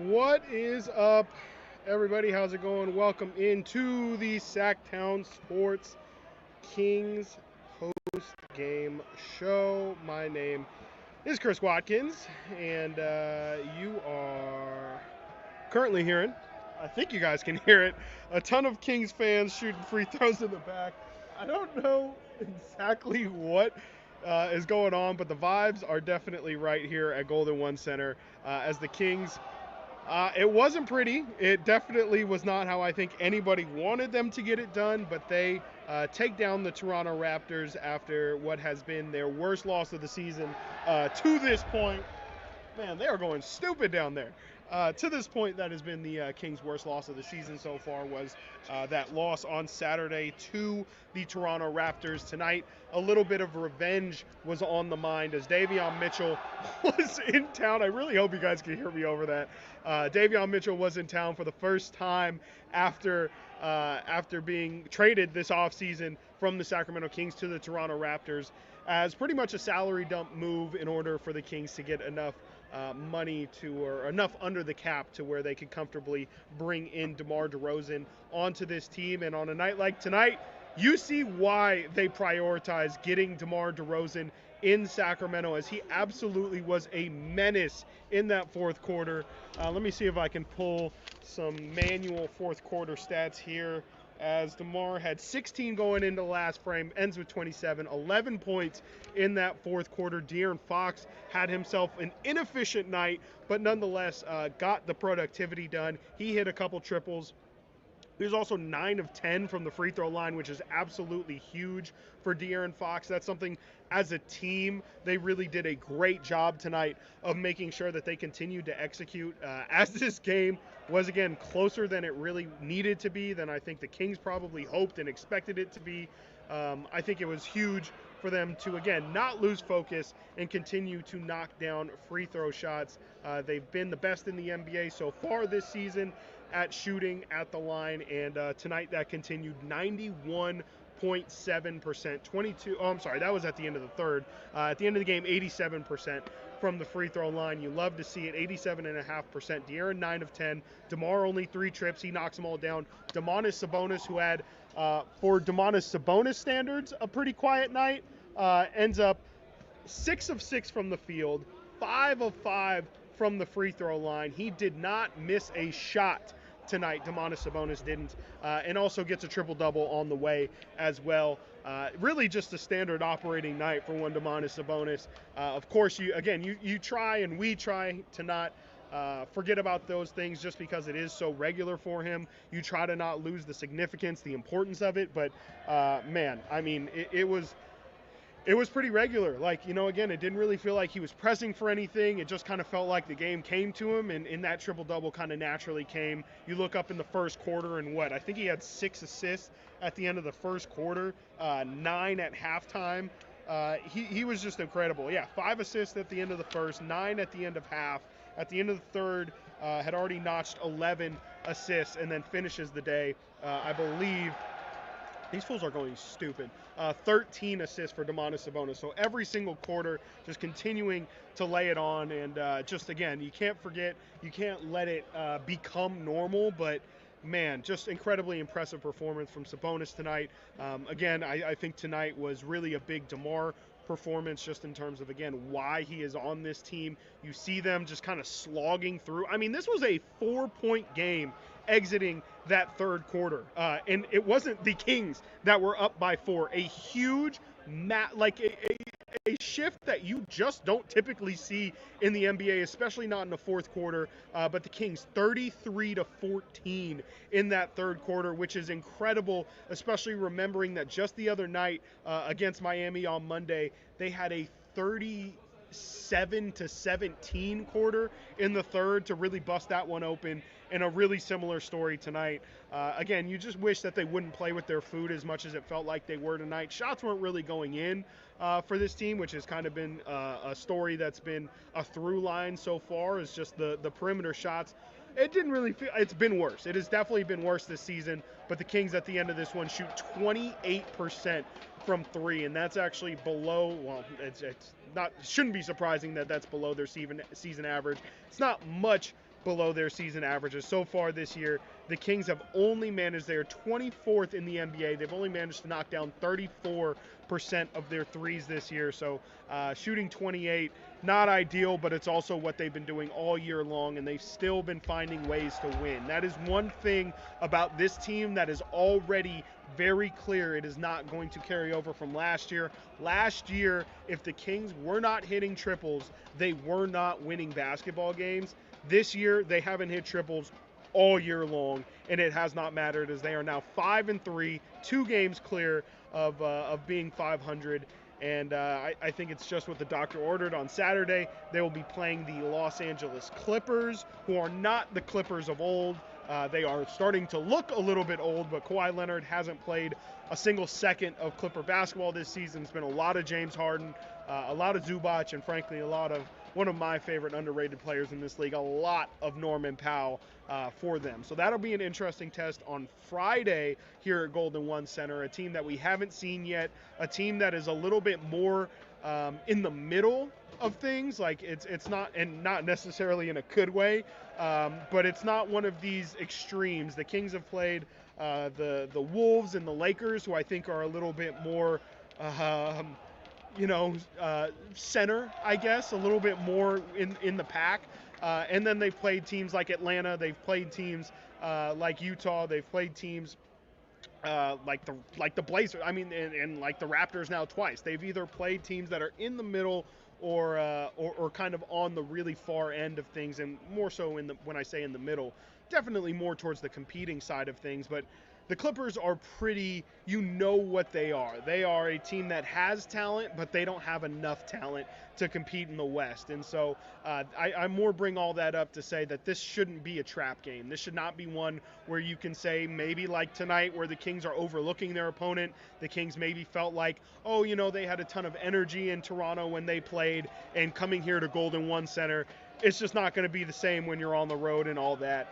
What is up, everybody? How's it going? Welcome into the Sacktown Sports Kings post-game show. My name is Chris Watkins, and you are currently hearing, I think you guys can hear it, a ton of Kings fans shooting free throws in the back. I don't know exactly what is going on, but the vibes are definitely right here at Golden One Center as the Kings. It wasn't pretty. It definitely was not how I think anybody wanted them to get it done, but they take down the Toronto Raptors after what has been their worst loss of the season to this point. Man, they are going stupid down there. To this point, that has been the Kings' worst loss of the season so far, was that loss on Saturday to the Toronto Raptors. Tonight, a little bit of revenge was on the mind as Davion Mitchell was in town. I really hope you guys can hear me over that. Davion Mitchell was in town for the first time after being traded this offseason from the Sacramento Kings to the Toronto Raptors as pretty much a salary dump move in order for the Kings to get enough money or enough under the cap to where they could comfortably bring in DeMar DeRozan onto this team. And on a night like tonight, you see why they prioritize getting DeMar DeRozan in Sacramento, as he absolutely was a menace in that fourth quarter. Let me see if I can pull some manual fourth quarter stats here, as DeMar had 16 going into the last frame, ends with 27, 11 points in that fourth quarter. De'Aaron Fox had himself an inefficient night, but nonetheless got the productivity done. He hit a couple triples. He was also 9 of 10 from the free throw line, which is absolutely huge for De'Aaron Fox. That's something, as a team, they really did a great job tonight of making sure that they continued to execute. As this game was, again, closer than it really needed to be, than I think the Kings probably hoped and expected it to be. I think it was huge for them to, again, not lose focus and continue to knock down free throw shots. They've been the best in the NBA so far this season at shooting at the line, and tonight that continued. 91.7%, 22. Oh, I'm sorry, that was at the end of the third. At the end of the game, 87% from the free throw line. You love to see it. 87.5%. De'Aaron 9 of 10. DeMar only 3 trips. He knocks them all down. Domantas Sabonis, who had, for Domantas Sabonis standards, a pretty quiet night, ends up 6 of 6 from the field, 5 of 5 from the free throw line. He did not miss a shot tonight. Domantas Sabonis didn't, and also gets a triple-double on the way as well. Really just a standard operating night for one Domantas Sabonis. Of course, you try, and we try to not forget about those things just because it is so regular for him. You try to not lose the significance, the importance of it, but man, I mean, it was pretty regular. Again, it didn't really feel like he was pressing for anything. It just kind of felt like the game came to him, and in that triple-double kind of naturally came. You look up in the first quarter, and I think he had 6 assists at the end of the first quarter, 9 at halftime. He was just incredible. Yeah, 5 assists at the end of the first, 9 at the end of half. At the end of the third, had already notched 11 assists, and then finishes the day, I believe. These fools are going stupid. 13 assists for Domantas Sabonis. So every single quarter, just continuing to lay it on. And just, again, you can't forget, you can't let it become normal. But, man, just incredibly impressive performance from Sabonis tonight. Again, I think tonight was really a big DeMar performance, just in terms of, again, why he is on this team. You see them just kind of slogging through. I mean, this was a 4-point game exiting that third quarter, and it wasn't the Kings that were up by 4. A huge a shift that you just don't typically see in the NBA, especially not in the fourth quarter. But the Kings 33-14 in that third quarter, which is incredible, especially remembering that just the other night against Miami on Monday, they had a 37-17 quarter in the third to really bust that one open. And a really similar story tonight. Again, you just wish that they wouldn't play with their food as much as it felt like they were tonight. Shots weren't really going in for this team, which has kind of been a story that's been a through line so far, is just the perimeter shots. It didn't really feel, it's been worse. It has definitely been worse this season, but the Kings at the end of this one shoot 28% from 3, and that's actually below, well, it shouldn't be surprising that that's below their season average. It's not much below their season averages. So far this year, the Kings have only managed, they're 24th in the NBA. They've only managed to knock down 34% of their threes this year. So shooting 28, not ideal, but it's also what they've been doing all year long, and they've still been finding ways to win. That is one thing about this team that is already very clear it is not going to carry over from last year. Last year, if the Kings were not hitting triples, they were not winning basketball games. This year, they haven't hit triples all year long, and it has not mattered as they are now 5-3, 2 games clear of being 500. And I think it's just what the doctor ordered. On Saturday, they will be playing the Los Angeles Clippers, who are not the Clippers of old. They are starting to look a little bit old, but Kawhi Leonard hasn't played a single second of Clipper basketball this season. It's been a lot of James Harden, a lot of Zubac, and frankly, a lot of one of my favorite underrated players in this league, a lot of Norman Powell for them. So that'll be an interesting test on Friday here at Golden One Center, a team that we haven't seen yet, a team that is a little bit more in the middle of things. Like it's not, and not necessarily in a good way, but it's not one of these extremes. The Kings have played the Wolves and the Lakers, who I think are a little bit more center, I guess, a little bit more in the pack. And then they've played teams like Atlanta. They've played teams like Utah. They've played teams like the Blazers. I mean, and like the Raptors now twice. They've either played teams that are in the middle or kind of on the really far end of things, and more so when I say in the middle, definitely more towards the competing side of things. But the Clippers are pretty, what they are. They are a team that has talent, but they don't have enough talent to compete in the West. And so I more bring all that up to say that this shouldn't be a trap game. This should not be one where you can say, maybe like tonight where the Kings are overlooking their opponent. The Kings maybe felt like, they had a ton of energy in Toronto when they played, and coming here to Golden One Center, it's just not going to be the same when you're on the road and all that.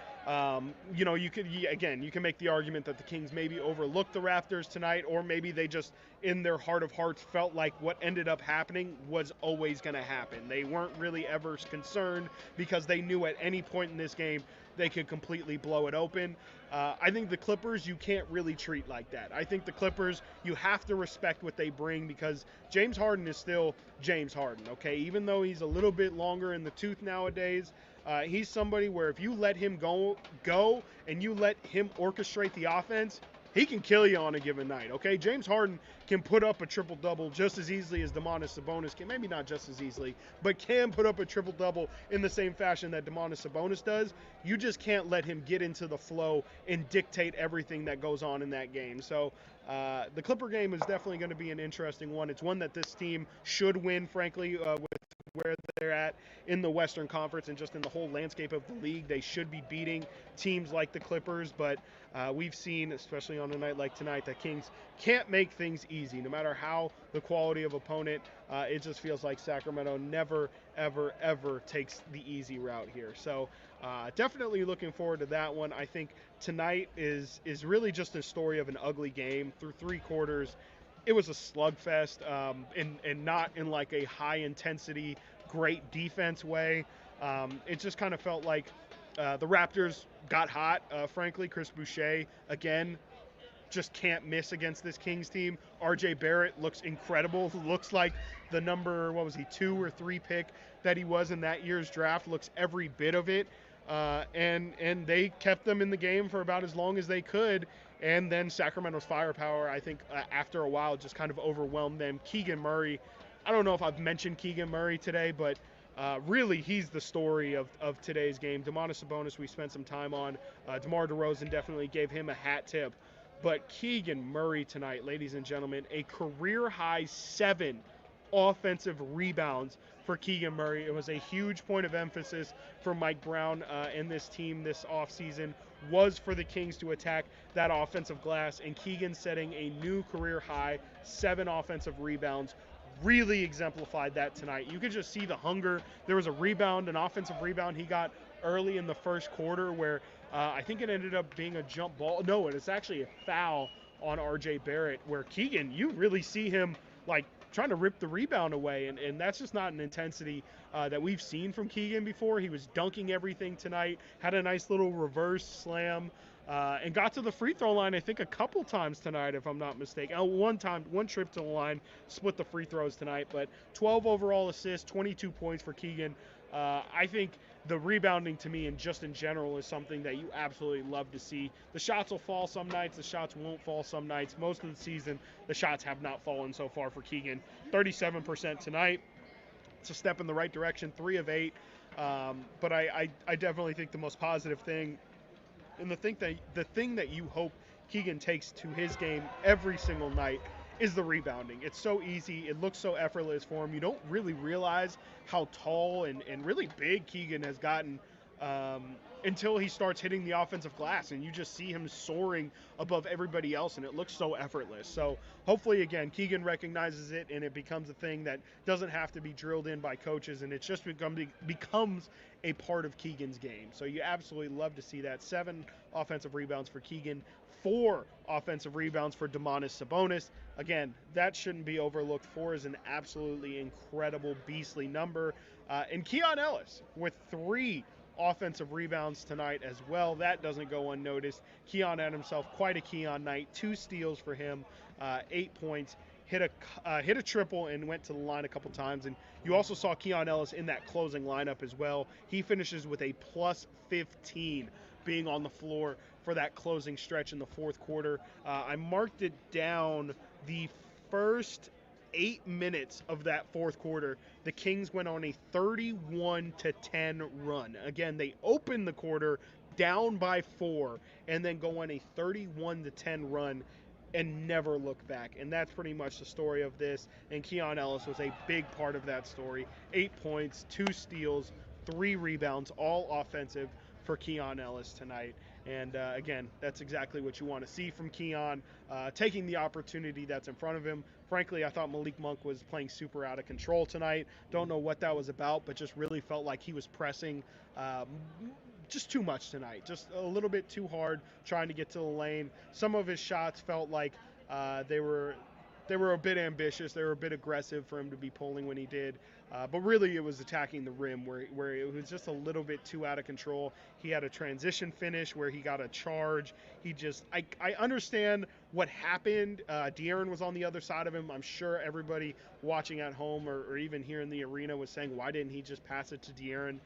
You can make the argument that the Kings maybe overlooked the Raptors tonight, or maybe they just, in their heart of hearts, felt like what ended up happening was always going to happen. They weren't really ever concerned because they knew at any point in this game they could completely blow it open. I think the Clippers, you can't really treat like that. I think the Clippers, you have to respect what they bring, because James Harden is still James Harden, okay? Even though he's a little bit longer in the tooth nowadays, he's somebody where if you let him go and you let him orchestrate the offense, he can kill you on a given night, okay? James Harden can put up a triple-double just as easily as Domantas Sabonis can. Maybe not just as easily, but can put up a triple-double in the same fashion that Domantas Sabonis does. You just can't let him get into the flow and dictate everything that goes on in that game. So the Clipper game is definitely going to be an interesting one. It's one that this team should win, frankly, with where they're at in the Western Conference and just in the whole landscape of the league. They should be beating teams like the Clippers, but we've seen, especially on a night like tonight, that Kings can't make things easy. No matter how the quality of opponent, it just feels like Sacramento never, ever, ever takes the easy route here. So definitely looking forward to that one. I think tonight is really just a story of an ugly game. Through 3 quarters, it was a slugfest, and not in like a high-intensity, great defense way. It just kind of felt like the Raptors got hot, frankly. Chris Boucher, again, just can't miss against this Kings team. RJ Barrett looks incredible. Looks like the number, 2 or 3 pick that he was in that year's draft. Looks every bit of it. And they kept them in the game for about as long as they could. And then Sacramento's firepower, I think, after a while, just kind of overwhelmed them. Keegan Murray, I don't know if I've mentioned Keegan Murray today, but really he's the story of today's game. Domantas Sabonis, we spent some time on. DeMar DeRozan definitely gave him a hat tip. But Keegan Murray tonight, ladies and gentlemen, a career-high 7 offensive rebounds for Keegan Murray. It was a huge point of emphasis for Mike Brown and this team this offseason, was for the Kings to attack that offensive glass, and Keegan setting a new career high, 7 offensive rebounds, really exemplified that tonight. You could just see the hunger. There was a rebound, an offensive rebound he got early in the first quarter where I think it ended up being a jump ball. No, it's actually a foul on RJ Barrett, where Keegan, you really see him like trying to rip the rebound away, and that's just not an intensity that we've seen from Keegan before. He was dunking everything tonight, had a nice little reverse slam, and got to the free throw line, I think, a couple times tonight, if I'm not mistaken. One trip to the line, split the free throws tonight, but 12 overall assists, 22 points for Keegan. I think the rebounding to me and just in general is something that you absolutely love to see. The shots will fall some nights, the shots won't fall some nights. Most of the season, the shots have not fallen so far for Keegan. 37% tonight. It's a step in the right direction, 3 of 8. But I definitely think the most positive thing, and the thing that you hope Keegan takes to his game every single night, is the rebounding. It's so easy. It looks so effortless for him. You don't really realize how tall and really big Keegan has gotten until he starts hitting the offensive glass, and you just see him soaring above everybody else, and it looks so effortless. So hopefully, again, Keegan recognizes it, and it becomes a thing that doesn't have to be drilled in by coaches, and it just becomes a part of Keegan's game. So you absolutely love to see that. 7 offensive rebounds for Keegan, 4 offensive rebounds for Domantas Sabonis. Again, that shouldn't be overlooked. 4 is an absolutely incredible, beastly number. And Keon Ellis with 3 offensive rebounds tonight as well. That doesn't go unnoticed. Keon had himself quite a Keon night. 2 steals for him, 8 points. Hit a triple and went to the line a couple times. And you also saw Keon Ellis in that closing lineup as well. He finishes with a plus 15 being on the floor for that closing stretch in the fourth quarter. I marked it down. The first 8 minutes of that fourth quarter, the Kings went on a 31-10 run. Again, they opened the quarter down by 4 and then go on a 31-10 run and never look back. And that's pretty much the story of this. And Keon Ellis was a big part of that story. 8 points, 2 steals, 3 rebounds, all offensive for Keon Ellis tonight. And again, that's exactly what you want to see from Keon, taking the opportunity that's in front of him. Frankly, I thought Malik Monk was playing super out of control tonight. Don't know what that was about, but just really felt like he was pressing just too much tonight. Just a little bit too hard trying to get to the lane. Some of his shots felt like they were a bit ambitious. They were a bit aggressive for him to be pulling when he did. But really, it was attacking the rim where it was just a little bit too out of control. He had a transition finish where he got a charge. I understand what happened. De'Aaron was on the other side of him. I'm sure everybody watching at home or even here in the arena was saying, why didn't he just pass it to De'Aaron?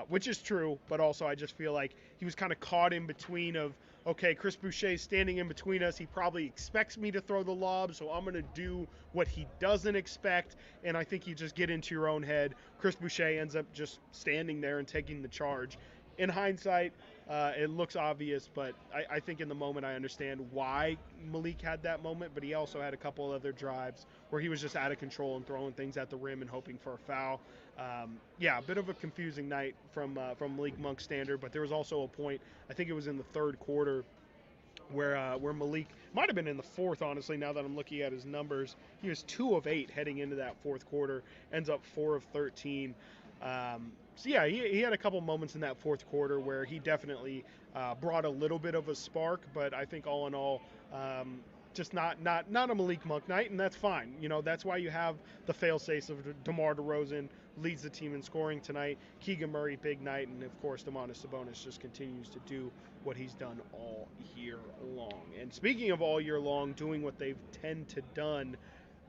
Which is true, but also I just feel like he was kind of caught in between of, okay, Chris Boucher's standing in between us. He probably expects me to throw the lob, so I'm going to do what he doesn't expect, and I think you just get into your own head. Chris Boucher ends up just standing there and taking the charge. In hindsight, it looks obvious, but I think in the moment I understand why Malik had that moment, but he also had a couple other drives where he was just out of control and throwing things at the rim and hoping for a foul. A bit of a confusing night from Malik Monk's standard, but there was also a point, I think it was in the third quarter, where Malik, might have been in the fourth, honestly, now that I'm looking at his numbers. He was 2 of 8 heading into that fourth quarter, ends up 4 of 13. He had a couple moments in that fourth quarter where he definitely brought a little bit of a spark, but I think all in all, just not a Malik Monk night, and that's fine. You know, that's why you have the fail-safes of DeMar DeRozan leads the team in scoring tonight. Keegan Murray, big night, and of course, Domantas Sabonis just continues to do what he's done all year long. And speaking of all year long, doing what they've tend to done,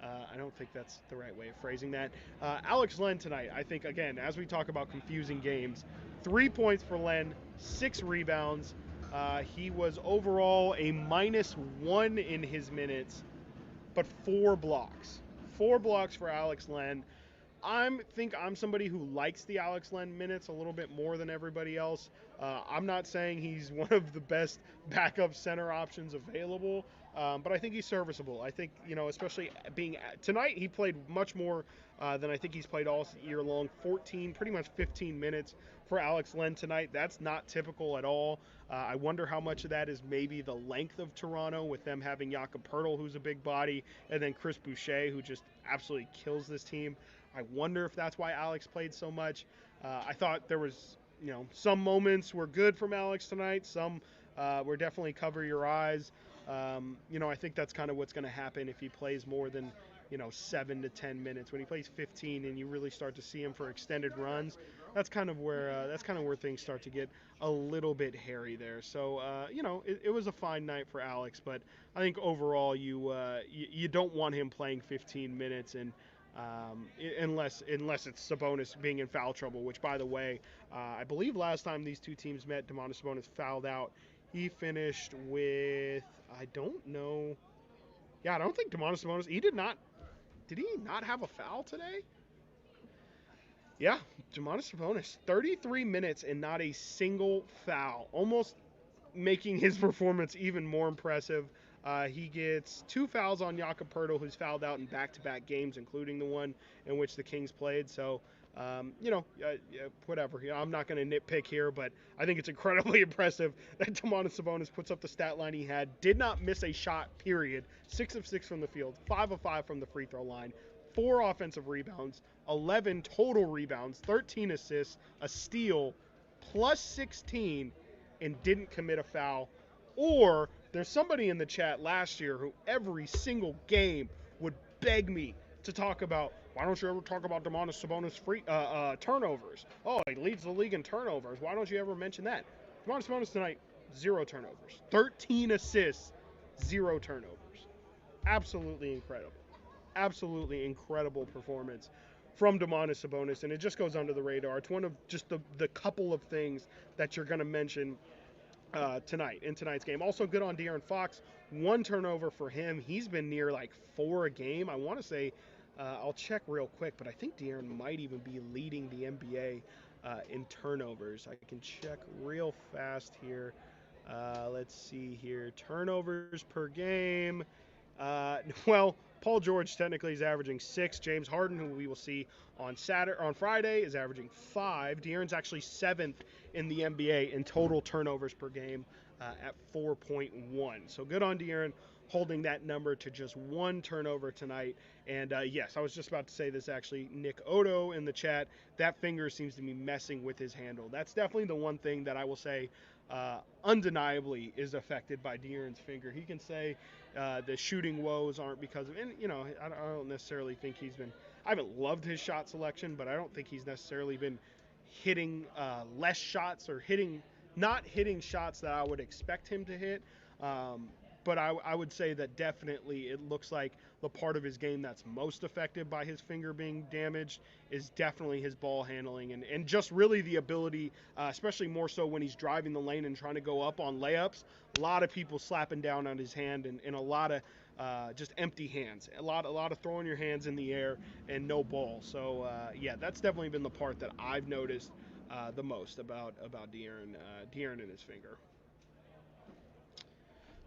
I don't think that's the right way of phrasing that. Alex Len tonight, I think, again, as we talk about confusing games, 3 points for Len, 6 rebounds. He was overall a -1 in his minutes, but 4 blocks. 4 blocks for Alex Len. I think I'm somebody who likes the Alex Len minutes a little bit more than everybody else. I'm not saying he's one of the best backup center options available, but I think he's serviceable. I think, especially tonight, he played much more than I think he's played all year long. 14, pretty much 15 minutes for Alex Len tonight. That's not typical at all. I wonder how much of that is maybe the length of Toronto with them having Jakob Poeltl, who's a big body, and then Chris Boucher, who just absolutely kills this team. I wonder if that's why Alex played so much. I thought there was, some moments were good from Alex tonight. Some were definitely cover your eyes. I think that's kind of what's going to happen if he plays more than 7 to 10 minutes. When he plays 15 and you really start to see him for extended runs, that's kind of where things start to get a little bit hairy there. So it was a fine night for Alex, but I think overall you don't want him playing 15 minutes unless it's Sabonis being in foul trouble, which, by the way, I believe last time these two teams met, Domantas Sabonis fouled out. He finished with, I don't know. Yeah, I don't think Domantas Sabonis, did he not have a foul today? Yeah, Domantas Sabonis, 33 minutes and not a single foul, almost making his performance even more impressive. He gets 2 fouls on Jakob Poeltl, who's fouled out in back-to-back games, including the one in which the Kings played. So, whatever. I'm not going to nitpick here, but I think it's incredibly impressive that Domantas Sabonis puts up the stat line he had. Did not miss a shot, period. 6 of 6 from the field, 5 of 5 from the free throw line, 4 offensive rebounds, 11 total rebounds, 13 assists, a steal, plus 16, and didn't commit a foul. Or there's somebody in the chat last year who every single game would beg me to talk about, why don't you ever talk about Domantas Sabonis turnovers? Oh, he leads the league in turnovers. Why don't you ever mention that? Domantas Sabonis tonight, 0 turnovers. 13 assists, 0 turnovers. Absolutely incredible. Absolutely incredible performance from Domantas Sabonis, and it just goes under the radar. It's one of just the couple of things that you're going to mention in tonight's game. Also good on De'Aaron Fox. 1 turnover for him. He's been near like 4 a game. I want to say, I'll check real quick, but I think De'Aaron might even be leading the NBA in turnovers. I can check real fast here. Let's see here. Turnovers per game. Paul George technically is averaging 6. James Harden, who we will see on Friday, is averaging 5. De'Aaron's actually 7th in the NBA in total turnovers per game at 4.1. So good on De'Aaron holding that number to just 1 turnover tonight. And yes, I was just about to say this actually. Nick Odo in the chat, that finger seems to be messing with his handle. That's definitely the one thing that I will say undeniably is affected by De'Aaron's finger. He can say the shooting woes aren't because of, and I don't necessarily think I haven't loved his shot selection, but I don't think he's necessarily been hitting less shots or not hitting shots that I would expect him to hit. But I would say that definitely it looks like the part of his game that's most affected by his finger being damaged is definitely his ball handling and just really the ability, especially more so when he's driving the lane and trying to go up on layups. A lot of people slapping down on his hand and a lot of just empty hands. A lot of throwing your hands in the air and no ball. So, yeah, that's definitely been the part that I've noticed the most about De'Aaron and his finger.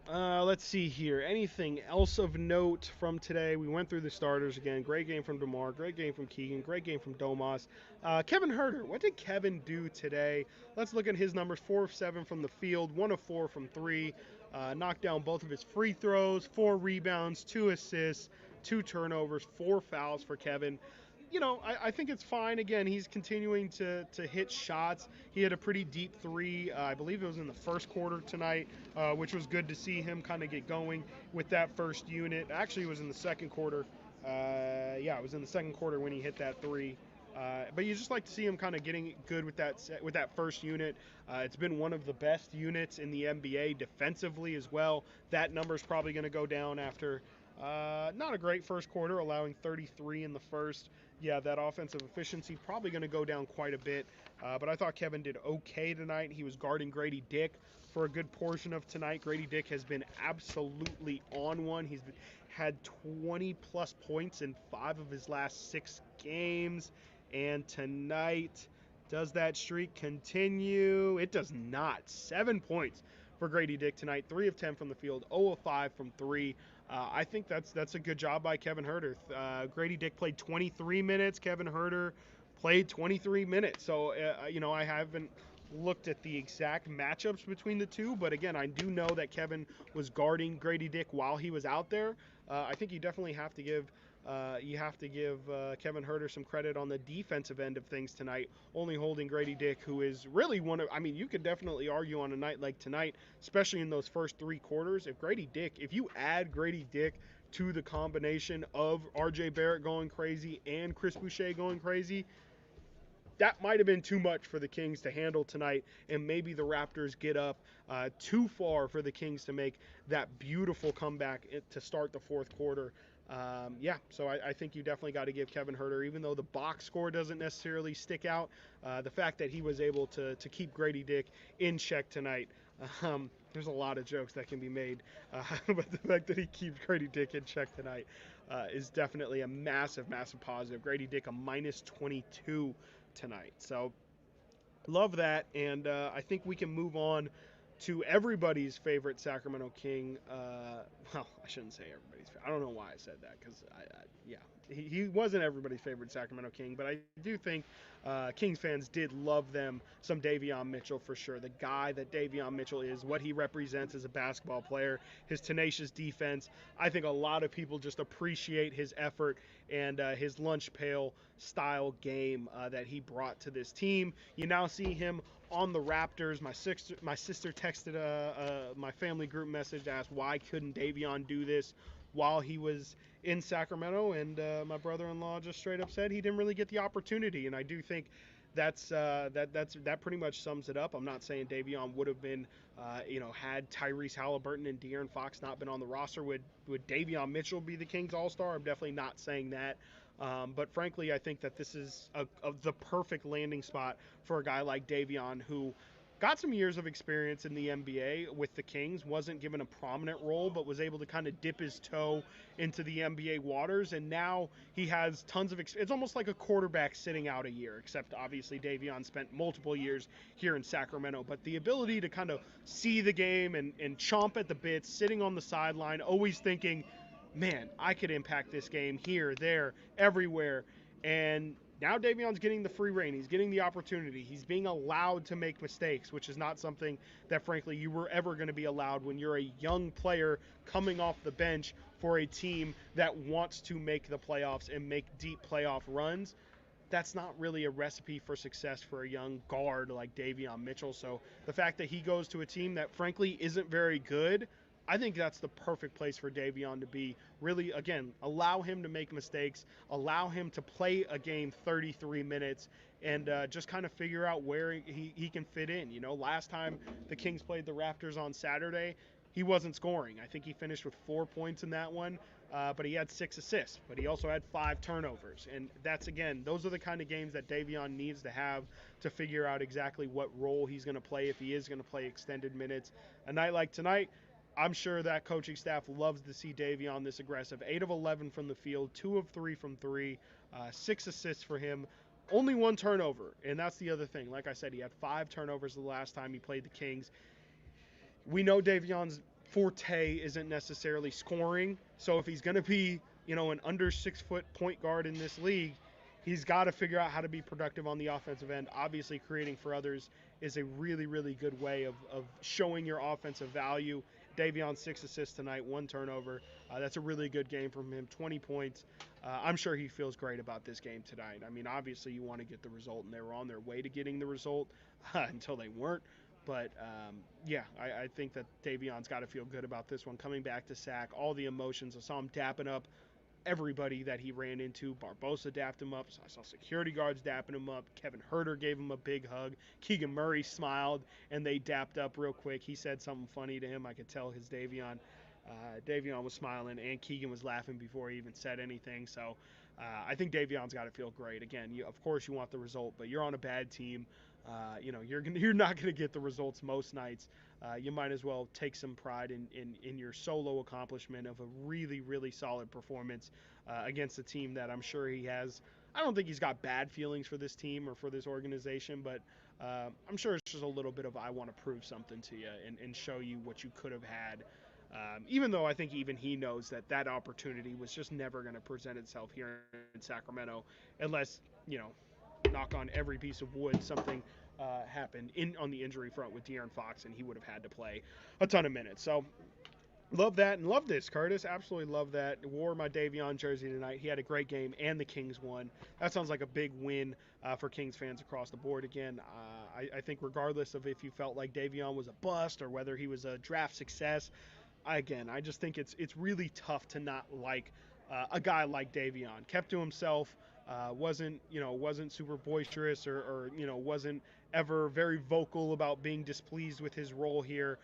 Let's see here. Anything else of note from today? We went through the starters again. Great game from DeMar. Great game from Keegan. Great game from Domas. Kevin Huerter. What did Kevin do today? Let's look at his numbers. 4 of 7 from the field. 1 of 4 from 3. Knocked down both of his free throws. 4 rebounds. 2 assists. 2 turnovers. 4 fouls for Kevin. I think it's fine. Again, he's continuing to hit shots. He had a pretty deep 3. I believe it was in the first quarter tonight, which was good to see him kind of get going with that first unit. Actually, it was in the second quarter. It was in the second quarter when he hit that 3. But you just like to see him kind of getting good with that first unit. It's been one of the best units in the NBA defensively as well. That number's probably going to go down after not a great first quarter, allowing 33 in the first. Yeah, that offensive efficiency probably going to go down quite a bit. But I thought Kevin did okay tonight. He was guarding Grady Dick for a good portion of tonight. Grady Dick has been absolutely on one. He's had 20-plus points in 5 of his last 6 games. And tonight, does that streak continue? It does not. 7 points for Grady Dick tonight. 3 of 10 from the field, 0 of 5 from 3. I think that's a good job by Kevin Huerter. Grady Dick played 23 minutes. Kevin Huerter played 23 minutes. So, I haven't looked at the exact matchups between the two. But, again, I do know that Kevin was guarding Grady Dick while he was out there. I think you definitely have to give You have to give Kevin Huerter some credit on the defensive end of things tonight, only holding Grady Dick, who is really one of, I mean, you could definitely argue on a night like tonight, especially in those first 3 quarters, if you add Grady Dick to the combination of RJ Barrett going crazy and Chris Boucher going crazy, that might have been too much for the Kings to handle tonight, and maybe the Raptors get up too far for the Kings to make that beautiful comeback to start the fourth quarter. So I think you definitely got to give Kevin Huerter, even though the box score doesn't necessarily stick out, the fact that he was able to keep Grady Dick in check tonight. There's a lot of jokes that can be made, but the fact that he keeps Grady Dick in check tonight is definitely a massive, massive positive. Grady Dick a minus 22 tonight. So love that, and I think we can move on to everybody's favorite Sacramento King. Well, I shouldn't say everybody's favorite. I don't know why I said that, because he wasn't everybody's favorite Sacramento King, but I do think Kings fans did love them some Davion Mitchell for sure. The guy that Davion Mitchell is, what he represents as a basketball player, his tenacious defense. I think a lot of people just appreciate his effort and his lunch pail style game that he brought to this team. You now see him on the Raptors. My sister texted my family group message, asked why couldn't Davion do this while he was in Sacramento, and my brother-in-law just straight up said he didn't really get the opportunity. And I do think that pretty much sums it up. I'm not saying Davion would have been, had Tyrese Halliburton and De'Aaron Fox not been on the roster, would Davion Mitchell be the Kings All-Star? I'm definitely not saying that. But frankly, I think that this is the perfect landing spot for a guy like Davion, who got some years of experience in the NBA with the Kings, wasn't given a prominent role, but was able to kind of dip his toe into the NBA waters, and now he has tons of experience. It's almost like a quarterback sitting out a year, except obviously Davion spent multiple years here in Sacramento, but the ability to kind of see the game and chomp at the bits, sitting on the sideline, always thinking, man, I could impact this game here, there, everywhere, and now Davion's getting the free reign. He's getting the opportunity. He's being allowed to make mistakes, which is not something that, frankly, you were ever going to be allowed when you're a young player coming off the bench for a team that wants to make the playoffs and make deep playoff runs. That's not really a recipe for success for a young guard like Davion Mitchell. So the fact that he goes to a team that, frankly, isn't very good, I think that's the perfect place for Davion to be. Really, again, allow him to make mistakes, allow him to play a game 33 minutes, and just kind of figure out where he can fit in. Last time the Kings played the Raptors on Saturday, he wasn't scoring. I think he finished with 4 points in that one, but he had 6 assists. But he also had 5 turnovers. And those are the kind of games that Davion needs to have to figure out exactly what role he's going to play if he is going to play extended minutes. A night like tonight, I'm sure that coaching staff loves to see Davion this aggressive. 8 of 11 from the field, 2 of 3 from 3, 6 assists for him. Only 1 turnover, and that's the other thing. Like I said, he had 5 turnovers the last time he played the Kings. We know Davion's forte isn't necessarily scoring, so if he's going to be, an under 6-foot point guard in this league, he's got to figure out how to be productive on the offensive end. Obviously, creating for others is a really, really good way of showing your offensive value. Davion 6 assists tonight, 1 turnover. That's a really good game from him, 20 points. I'm sure he feels great about this game tonight. I mean, obviously you want to get the result, and they were on their way to getting the result until they weren't. But, I think that Davion's got to feel good about this one. Coming back to Sac, all the emotions. I saw him dapping up everybody that he ran into. Barbosa dapped him up. I saw security guards dapping him up. Kevin Huerter gave him a big hug. Keegan Murray smiled, and they dapped up real quick. He said something funny to him. I could tell his Davion was smiling, and Keegan was laughing before he even said anything. So I think Davion's got to feel great. Again, of course you want the result, but you're on a bad team. You're not going to get the results most nights. You might as well take some pride in your solo accomplishment of a really, really solid performance against a team that I'm sure he has. I don't think he's got bad feelings for this team or for this organization, but I'm sure it's just a little bit of I want to prove something to you and show you what you could have had. Even though I think even he knows that opportunity was just never going to present itself here in Sacramento unless, knock on every piece of wood, something happened on the injury front with De'Aaron Fox, and he would have had to play a ton of minutes. So Love that and love this, Curtis. Absolutely love that. Wore my Davion jersey tonight. He had a great game, and the Kings won. That sounds like a big win for Kings fans across the board. Again, I think regardless of if you felt like Davion was a bust or whether he was a draft success, I just think it's really tough to not like a guy like Davion. Kept to himself, wasn't super boisterous or wasn't ever very vocal about being displeased with his role here,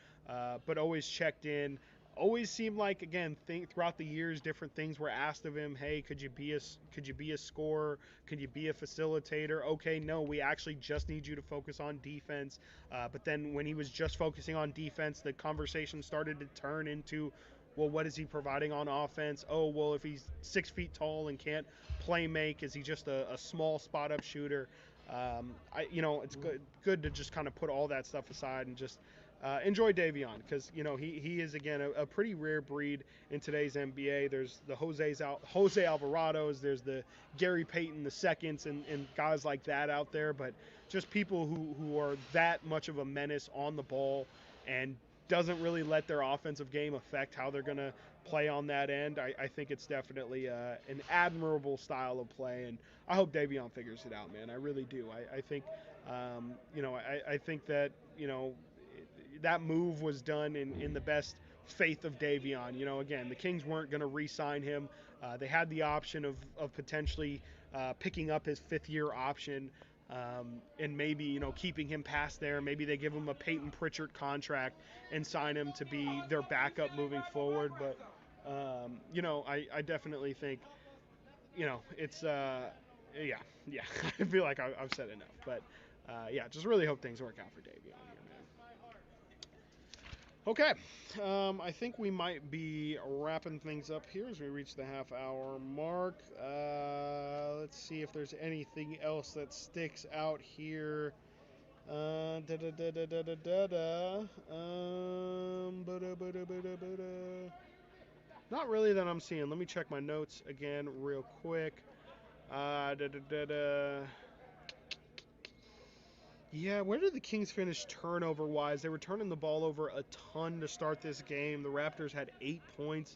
but always checked in. Always seemed like again throughout the years different things were asked of him. Hey, could you be a scorer? Could you be a facilitator? Okay, no, we actually just need you to focus on defense. But then when he was just focusing on defense, the conversation started to turn into, well, what is he providing on offense? Oh, well, if he's 6 feet tall and can't play make, is he just a small spot up shooter? It's good to just kind of put all that stuff aside and just enjoy Davion because he is again a pretty rare breed in today's NBA. There's the Jose Alvarados, there's the Gary Payton the seconds and guys like that out there, but just people who are that much of a menace on the ball and doesn't really let their offensive game affect how they're going to play on that end. I think it's definitely an admirable style of play, and I hope Davion figures it out, man. I really do. I think, I think that, that move was done in the best faith of Davion. Again, the Kings weren't going to re-sign him. They had the option of potentially picking up his fifth-year option and maybe keeping him past there. Maybe they give him a Peyton Pritchard contract and sign him to be their backup moving forward. But I definitely think it's yeah. I feel like I've said enough, but just really hope things work out for Davion here, man. Okay, I think we might be wrapping things up here as we reach the half-hour mark. Let's see if there's anything else that sticks out here. Da da da da da da da. Not really that I'm seeing. Let me check my notes again real quick. Da da da da. Yeah, where did the Kings finish turnover-wise? They were turning the ball over a ton to start this game. The Raptors had 8 points.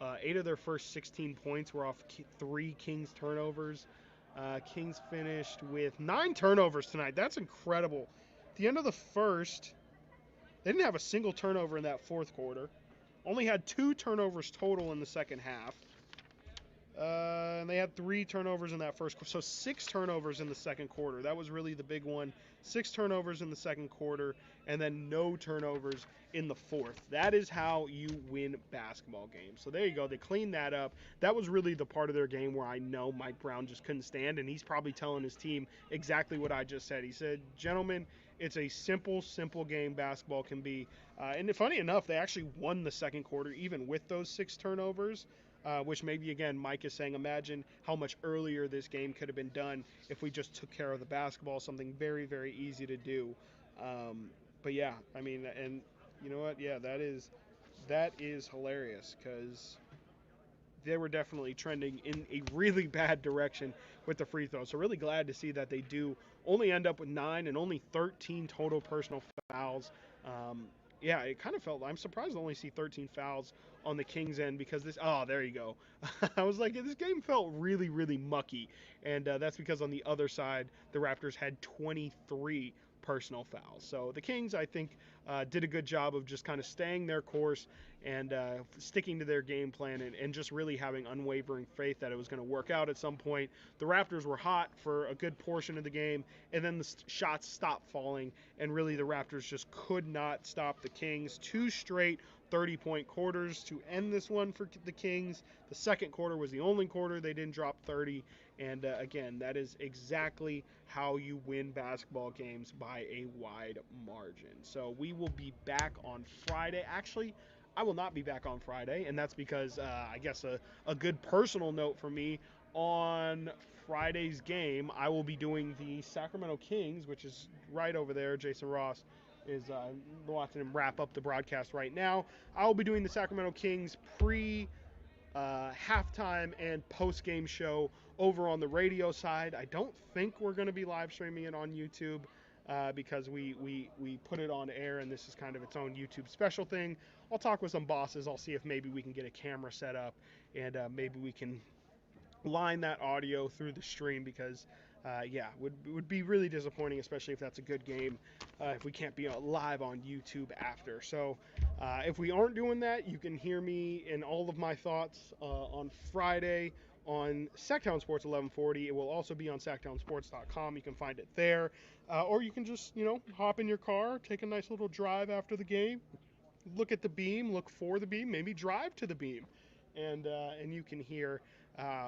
8 of their first 16 points were off 3 Kings turnovers. Kings finished with 9 turnovers tonight. That's incredible. At the end of the first, they didn't have a single turnover in that fourth quarter. Only had 2 turnovers total in the second half. And they had 3 turnovers in that first quarter. So 6 turnovers in the second quarter. That was really the big one. 6 turnovers in the second quarter, and then no turnovers in the fourth. That is how you win basketball games. So there you go. They cleaned that up. That was really the part of their game where I know Mike Brown just couldn't stand, and he's probably telling his team exactly what I just said. He said, gentlemen, it's a simple game basketball can be. And funny enough, they actually won the second quarter even with those 6 turnovers. Which maybe, again, Mike is saying, imagine how much earlier this game could have been done if we just took care of the basketball, something very, very easy to do. But, yeah, I mean, and you know what? Yeah, that is hilarious because they were definitely trending in a really bad direction with the free throws. So really glad to see that they do only end up with 9 and only 13 total personal fouls. It kind of felt, I'm surprised to only see 13 fouls on the Kings end because there you go. I was like, this game felt really, really mucky. And that's because on the other side, the Raptors had 23 personal fouls. So the Kings, I think, did a good job of just kind of staying their course and sticking to their game plan and just really having unwavering faith that it was going to work out at some point. The Raptors were hot for a good portion of the game, and then the shots stopped falling, and really the Raptors just could not stop the Kings. 2 straight 30-point quarters to end this one for the Kings. The second quarter was the only quarter they didn't drop 30, and again, that is exactly how you win basketball games by a wide margin. So we will be back on Friday. Actually, I will not be back on Friday, and that's because I guess a good personal note for me, on Friday's game, I will be doing the Sacramento Kings, which is right over there. Jason Ross is watching him wrap up the broadcast right now. I will be doing the Sacramento Kings halftime and post-game show over on the radio side. I don't think we're going to be live streaming it on YouTube. because we put it on air, and this is kind of its own YouTube special thing. I'll talk with some bosses. I'll see if maybe we can get a camera set up, and maybe we can line that audio through the stream, because would be really disappointing, especially if that's a good game, if we can't be live on YouTube after. So if we aren't doing that, you can hear me and all of my thoughts on Friday on Sacktown Sports 1140. It will also be on sacktownsports.com. You can find it there, or you can just hop in your car, take a nice little drive after the game, look at the beam, look for the beam, maybe drive to the beam, and you can hear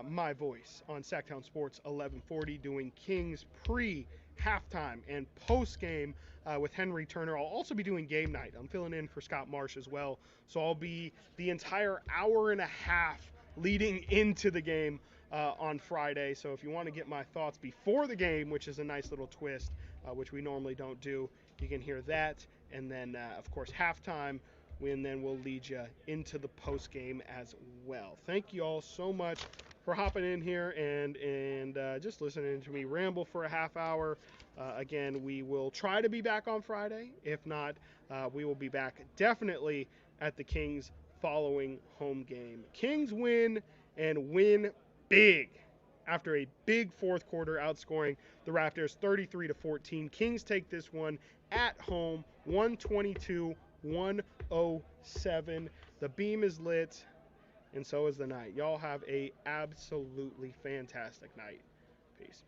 my voice on Sacktown Sports 1140 doing Kings pre-halftime and post-game with Henry Turner. I'll also be doing game night. I'm filling in for Scott Marsh as well, so I'll be the entire hour and a half leading into the game on Friday. So if you want to get my thoughts before the game, which is a nice little twist, which we normally don't do, you can hear that. And then, of course, halftime, and then we'll lead you into the post game as well. Thank you all so much for hopping in here and just listening to me ramble for a half hour. Again, we will try to be back on Friday. If not, we will be back definitely at the Kings following home game. Kings win, and win big after a big fourth quarter, outscoring the Raptors 33-14. Kings take this one at home, 122-107. The beam is lit, and so is the night. Y'all have a absolutely fantastic night. Peace.